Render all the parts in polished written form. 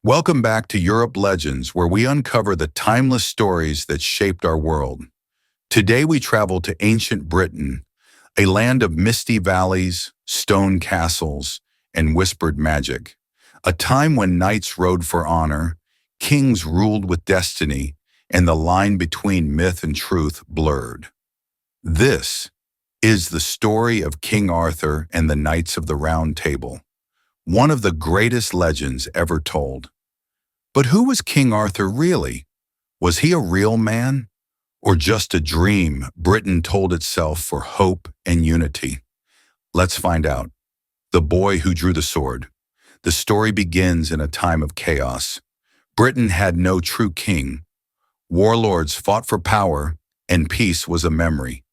Welcome back to Europe Legends, where we uncover the timeless stories that shaped our world. Today we travel to ancient Britain, a land of misty valleys, stone castles, and whispered magic. A time when knights rode for honor, kings ruled with destiny, and the line between myth and truth blurred. This is the story of King Arthur and the Knights of the Round Table, one of the greatest legends ever told. But who was King Arthur really? Was he a real man? Or just a dream Britain told itself for hope and unity? Let's find out. The Boy Who Drew the Sword. The story begins in a time of chaos. Britain had no true king. Warlords fought for power, and peace was a memory.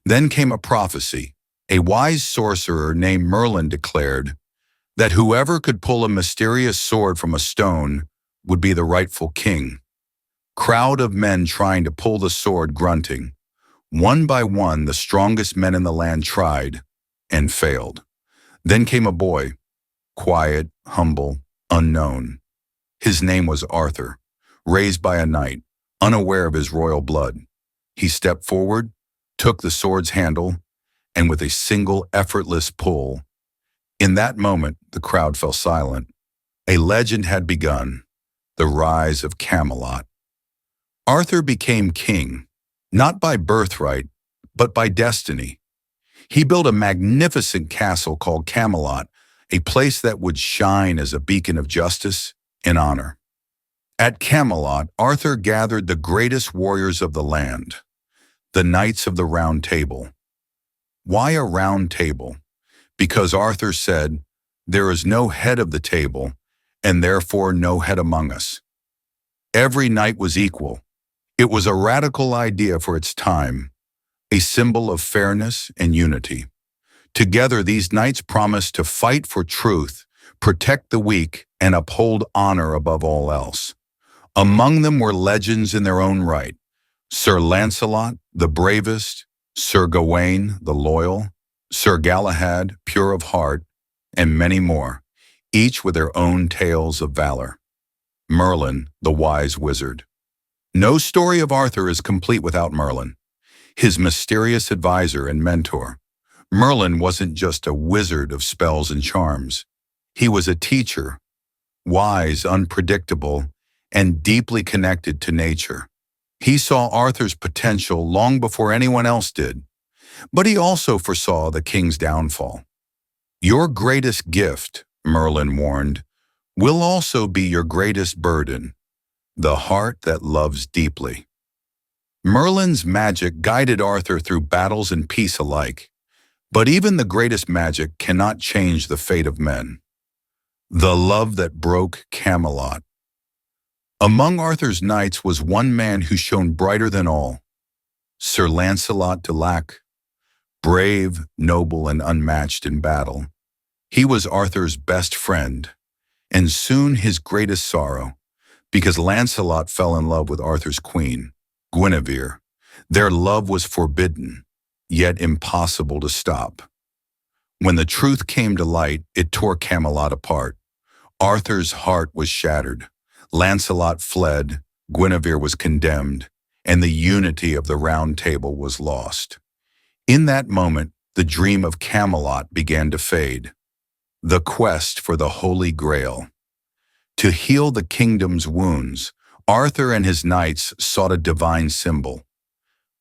Then came a prophecy. A wise sorcerer named Merlin declared that whoever could pull a mysterious sword from a stone would be the rightful king. Crowd of men trying to pull the sword grunting. One by one, the strongest men in the land tried and failed. Then came a boy, quiet, humble, unknown. His name was Arthur, raised by a knight, unaware of his royal blood. He stepped forward, took the sword's handle, and with a single effortless pull, in that moment, the crowd fell silent. A legend had begun. The rise of Camelot. Arthur became king, not by birthright, but by destiny. He built a magnificent castle called Camelot, a place that would shine as a beacon of justice and honor. At Camelot, Arthur gathered the greatest warriors of the land, the Knights of the Round Table. Why a round table? Because Arthur said, "There is no head of the table, and therefore no head among us." Every knight was equal. It was a radical idea for its time, a symbol of fairness and unity. Together, these knights promised to fight for truth, protect the weak, and uphold honor above all else. Among them were legends in their own right. Sir Lancelot, the bravest, Sir Gawain, the loyal, Sir Galahad, pure of heart, and many more, each with their own tales of valor. Merlin, the wise wizard. No story of Arthur is complete without Merlin, his mysterious advisor and mentor. Merlin wasn't just a wizard of spells and charms. He was a teacher, wise, unpredictable, and deeply connected to nature. He saw Arthur's potential long before anyone else did, but he also foresaw the king's downfall. "Your greatest gift," Merlin warned, "will also be your greatest burden, the heart that loves deeply." Merlin's magic guided Arthur through battles and peace alike, but even the greatest magic cannot change the fate of men. The love that broke Camelot. Among Arthur's knights was one man who shone brighter than all, Sir Lancelot de Lac, brave, noble, and unmatched in battle. He was Arthur's best friend, and soon his greatest sorrow, because Lancelot fell in love with Arthur's queen, Guinevere. Their love was forbidden, yet impossible to stop. When the truth came to light, it tore Camelot apart. Arthur's heart was shattered. Lancelot fled, Guinevere was condemned, and the unity of the Round Table was lost. In that moment, the dream of Camelot began to fade. The quest for the Holy Grail. To heal the kingdom's wounds, Arthur and his knights sought a divine symbol.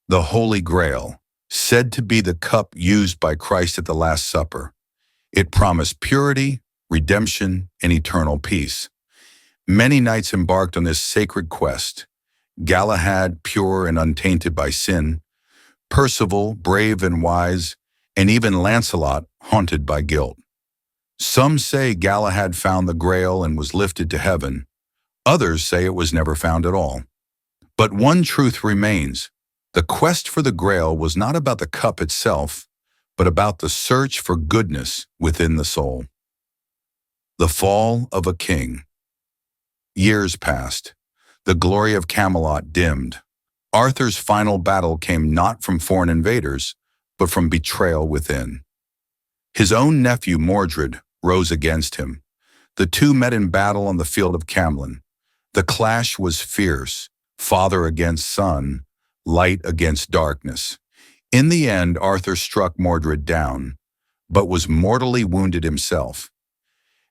The Holy Grail, said to be the cup used by Christ at the Last Supper. It promised purity, redemption, and eternal peace. Many knights embarked on this sacred quest. Galahad, pure and untainted by sin. Percival, brave and wise, and even Lancelot, haunted by guilt. Some say Galahad found the Grail and was lifted to heaven. Others say it was never found at all. But one truth remains. The quest for the Grail was not about the cup itself, but about the search for goodness within the soul. The fall of a king. Years passed. The glory of Camelot dimmed. Arthur's final battle came not from foreign invaders, but from betrayal within. His own nephew Mordred rose against him. The two met in battle on the field of Camlan. The clash was fierce, father against son, light against darkness. In the end, Arthur struck Mordred down, but was mortally wounded himself.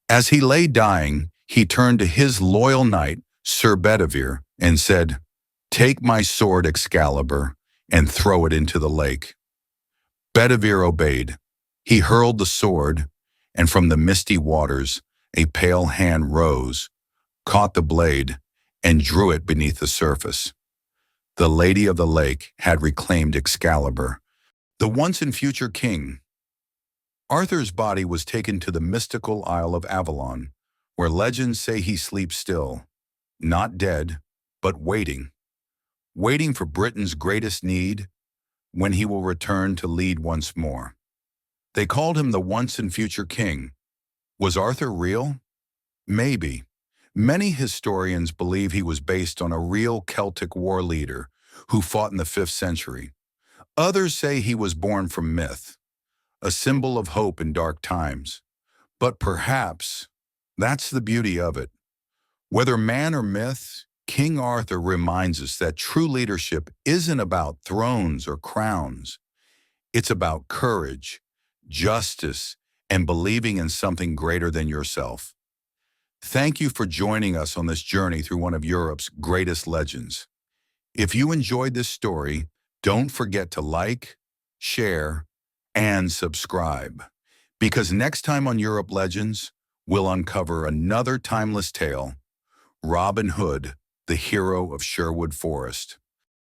As he lay dying, he turned to his loyal knight, Sir Bedivere, and said, "Take my sword Excalibur and throw it into the lake." Bedivere obeyed. He hurled the sword, and from the misty waters a pale hand rose, caught the blade, and drew it beneath the surface. The Lady of the Lake had reclaimed Excalibur, the once and future king. Arthur's body was taken to the mystical Isle of Avalon, where legends say he sleeps still, not dead, but waiting for Britain's greatest need, when he will return to lead once more. They called him the once and future king. Was Arthur real? Maybe. Many historians believe he was based on a real Celtic war leader who fought in the 5th century. Others say he was born from myth, a symbol of hope in dark times. But perhaps that's the beauty of it. Whether man or myth, King Arthur reminds us that true leadership isn't about thrones or crowns. It's about courage, justice, and believing in something greater than yourself. Thank you for joining us on this journey through one of Europe's greatest legends. If you enjoyed this story, don't forget to like, share, and subscribe. Because next time on Europe Legends, we'll uncover another timeless tale, Robin Hood, the hero of Sherwood Forest.